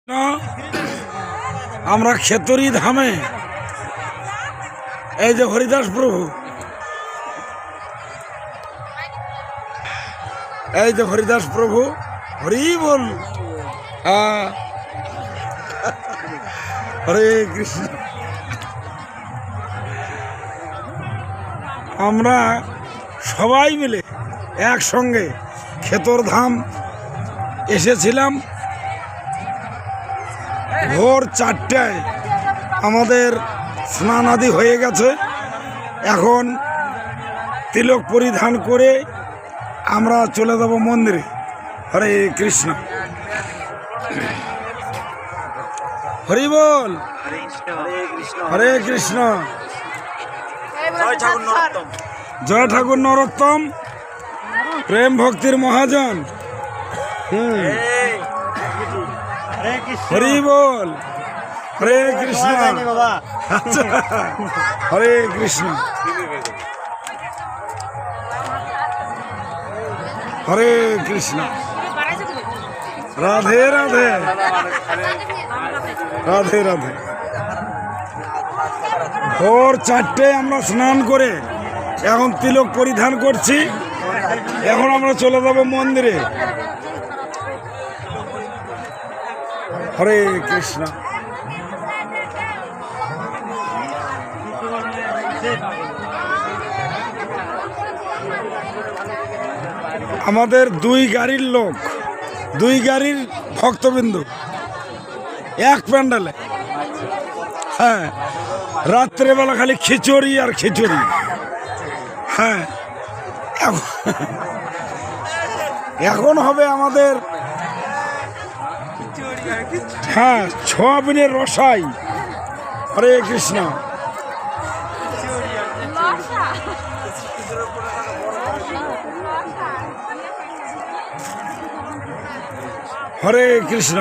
না, আমরা খেতরি ধামে এই যে হরিদাস প্রভু, এই যে হরিদাস প্রভু, হরি বল। হ্যাঁ, হরে কৃষ্ণ। আমরা সবাই মিলে একসঙ্গে খেতর ধাম এসেছিলাম। ভোর 4টায় আমাদের স্নান আদি হয়ে গেছে। এখন তিলক পরিধান করে আমরা চলে যাব মন্দিরে। হরে কৃষ্ণ, হরি বল, হরে কৃষ্ণ। জয় ঠাকুর নরোত্তম, প্রেম ভক্তির মহাজন। হরি বল, হরে কৃষ্ণ। আচ্ছা, হরে কৃষ্ণ, হরে কৃষ্ণ। রাধে রাধে, রাধে রাধে। ভোর 4টায় আমরা স্নান করে এখন তিলক পরিধান করছি। এখন আমরা চলে যাব মন্দিরে। হরে কৃষ্ণ। আমাদের দুই গাড়ির লোক, দুই গাড়ির ভক্তবিন্দু এক প্যান্ডালে। হ্যাঁ, রাত্রেবেলা খালি খিচুড়ি আর খিচুড়ি। হ্যাঁ, এখন হবে আমাদের সোয়াবিনের রসাই। হরে কৃষ্ণ, হরে কৃষ্ণ।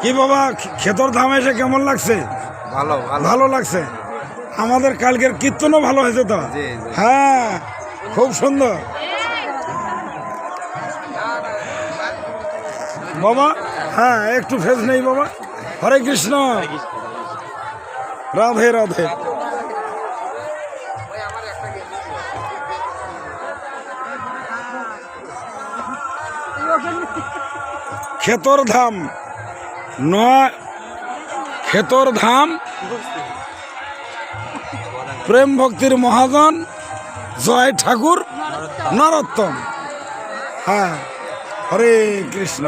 কি বাবা, খেতর ধামে এসে কেমন লাগছে? ভালো ভালো লাগছে। আমাদের কালকের কীর্তনও ভালো হয়েছে তো। হ্যাঁ, খুব সুন্দর বাবা। হ্যাঁ, একটু ফেস নেই বাবা। হরে কৃষ্ণ, রাধে রাধে। খেতর ধাম নয়, খেতর ধাম প্রেম ভক্তির মহাজন জয় ঠাকুর নরোত্তম। হ্যাঁ, হরে কৃষ্ণ।